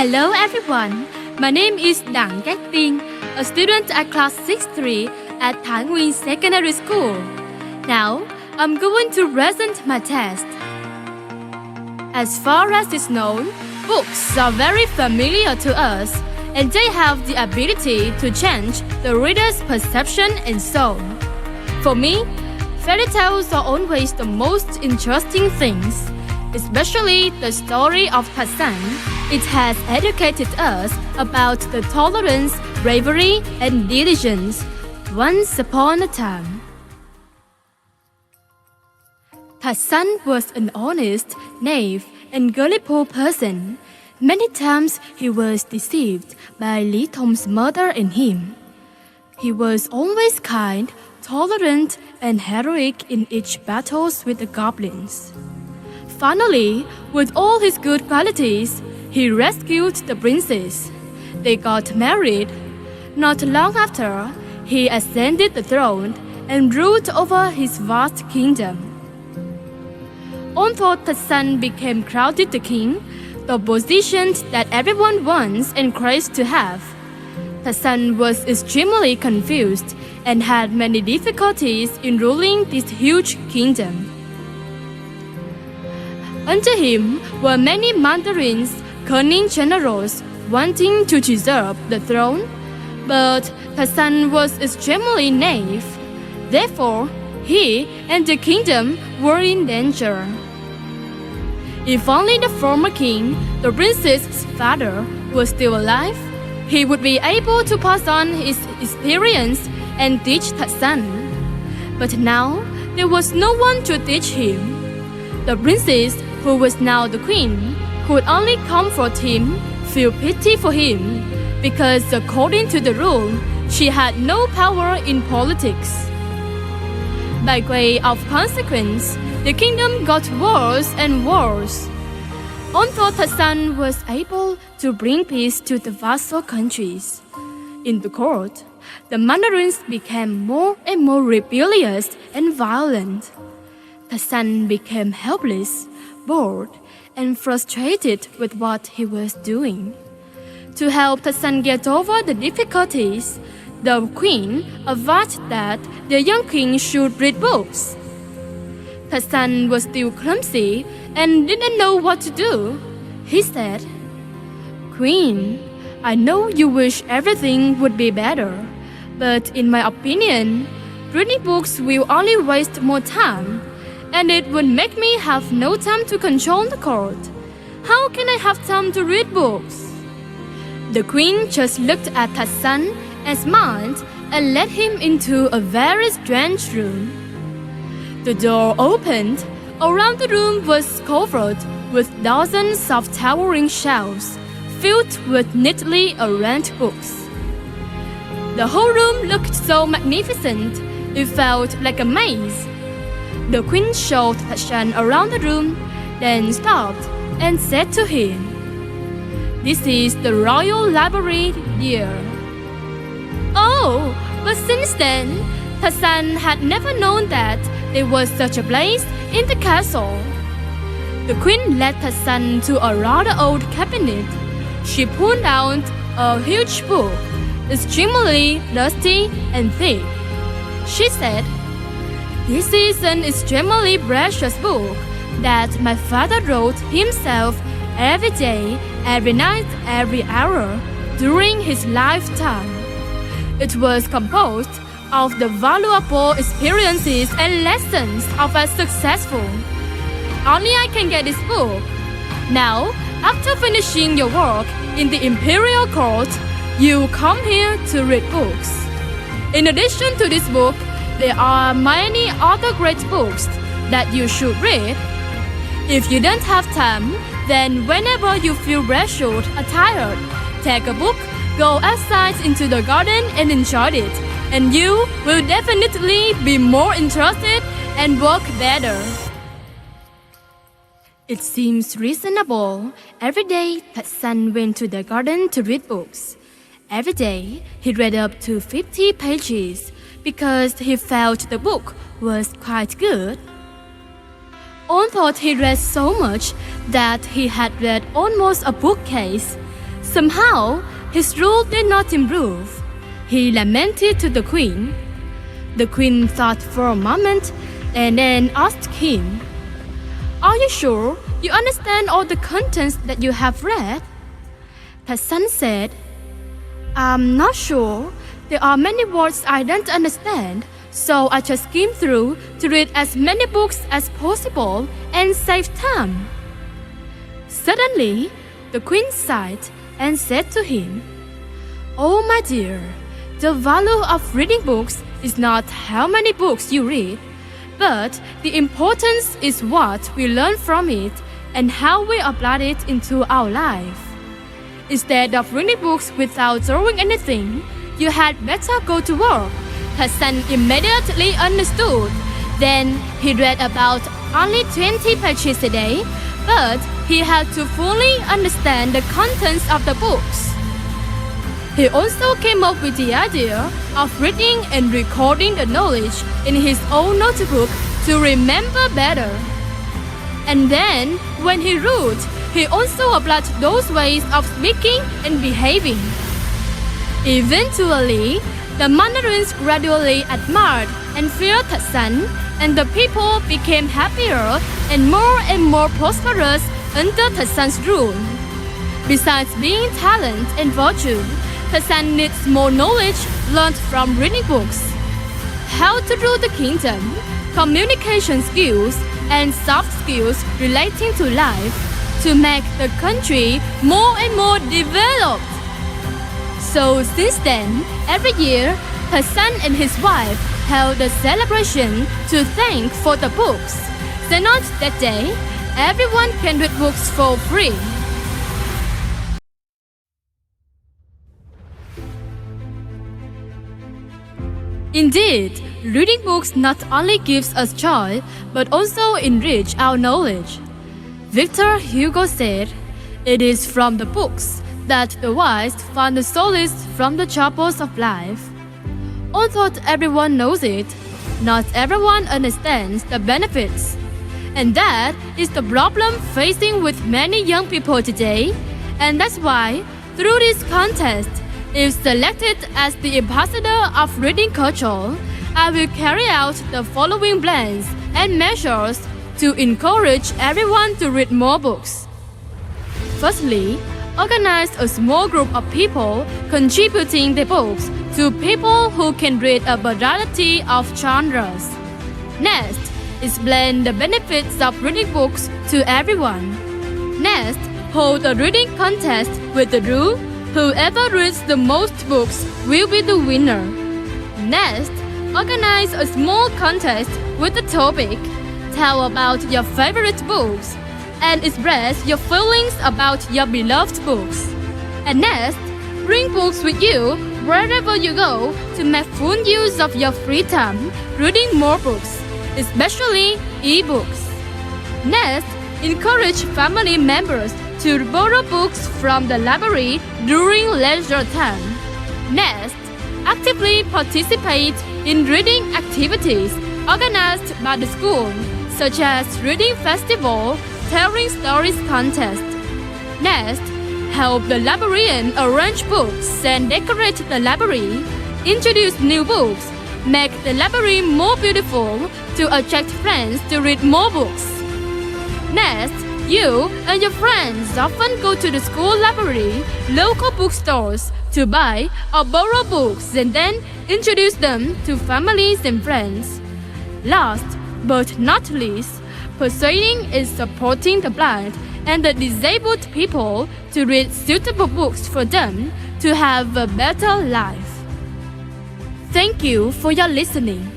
Hello everyone, my name is Đặng, Tiên, a student at class 6-3 at Thái Secondary School. Now, I'm going to present my test. As far as it's known, books are very familiar to us, and they have the ability to change the reader's perception and soul. For me, fairy tales are always the most interesting things, especially the story of Hassan. It has educated us about the tolerance, bravery, and diligence once upon a time. Hassan was an honest, naive, and gullible person. Many times he was deceived by Lý Thông mother and him. He was always kind, tolerant, and heroic in each battles with the goblins. Finally, with all his good qualities, he rescued the princess. They got married. Not long after, he ascended the throne and ruled over his vast kingdom. Although Hassan became crowned the king, the position that everyone wants and craves to have, Hassan was extremely confused and had many difficulties in ruling this huge kingdom. Under him were many mandarins, cunning generals wanting to usurp the throne, but Hassan was extremely naive. Therefore, he and the kingdom were in danger. If only the former king, the princess's father, was still alive, he would be able to pass on his experience and teach Hassan. But now, there was no one to teach him. The princess, who was now the queen, could only comfort him, feel pity for him, because according to the rule, she had no power in politics. By way of consequence, the kingdom got worse and worse. Although Hassan was able to bring peace to the vassal countries, in the court, the mandarins became more and more rebellious and violent. Hassan became helpless, bored, and frustrated with what he was doing. To help Hassan get over the difficulties, the queen advised that the young king should read books. Hassan was still clumsy and didn't know what to do. He said, "Queen, I know you wish everything would be better, but in my opinion, reading books will only waste more time, and it would make me have no time to control the court. How can I have time to read books?" The queen just looked at Hassan and smiled and led him into a very strange room. The door opened. Around the room was covered with dozens of towering shelves filled with neatly arranged books. The whole room looked so magnificent, it felt like a maze. The queen showed Hassan around the room, then stopped and said to him, "This is the royal library, dear." Oh, but since then, Hassan had never known that there was such a place in the castle. The queen led Hassan to a rather old cabinet. She pulled out a huge book, extremely dusty and thick. She said, "This is an extremely precious book that my father wrote himself every day, every night, every hour during his lifetime. It was composed of the valuable experiences and lessons of a successful. Only I can get this book. Now, after finishing your work in the imperial court, you come here to read books. In addition to this book, there are many other great books that you should read. If you don't have time, then whenever you feel restless or tired, take a book, go outside into the garden and enjoy it, and you will definitely be more interested and work better." It seems reasonable. Every day, Hassan went to the garden to read books. Every day, he read up to 50 pages because he felt the book was quite good. Although he read so much that he had read almost a bookcase, Somehow, his rule did not improve. He lamented to the queen. The queen thought for a moment and then asked him, "Are you sure you understand all the contents that you have read?" The son said, "I'm not sure. There are many words I don't understand, so I just skim through to read as many books as possible and save time." Suddenly, the queen sighed and said to him, "Oh my dear, the value of reading books is not how many books you read, but the importance is what we learn from it and how we apply it into our life. Instead of reading books without doing anything, you had better go to work." Her son immediately understood. Then he read about only 20 pages a day, but he had to fully understand the contents of the books. He also came up with the idea of reading and recording the knowledge in his own notebook to remember better. And then, when he wrote, he also applied those ways of speaking and behaving. Eventually, the mandarins gradually admired and feared the son, and the people became happier and more prosperous under the son's rule. Besides being talent and virtue, the son needs more knowledge learned from reading books. How to rule the kingdom, communication skills, and soft skills relating to life to make the country more and more developed. So since then, every year, her son and his wife held a celebration to thank for the books. So not that day, everyone can read books for free. Indeed, reading books not only gives us joy, but also enrich our knowledge. Victor Hugo said, "It is from the books that the wise find the solace from the troubles of life." Although everyone knows it, not everyone understands the benefits. And that is the problem facing with many young people today. And that's why, through this contest, if selected as the ambassador of reading culture, I will carry out the following plans and measures to encourage everyone to read more books. Firstly, organize a small group of people contributing their books to people who can read a variety of genres. Next, explain the benefits of reading books to everyone. Next, hold a reading contest with the rule, whoever reads the most books will be the winner. Next, organize a small contest with the topic, tell about your favorite books, and express your feelings about your beloved books. And next, bring books with you wherever you go to make full use of your free time reading more books, especially e-books. Next, encourage family members to borrow books from the library during leisure time. Next, actively participate in reading activities organized by the school, such as reading festival, telling stories contest. Next, help the librarian arrange books and decorate the library, introduce new books, make the library more beautiful to attract friends to read more books. Next, you and your friends often go to the school library, local bookstores to buy or borrow books and then introduce them to families and friends. Last but not least, persuading and supporting the blind and the disabled people to read suitable books for them to have a better life. Thank you for your listening.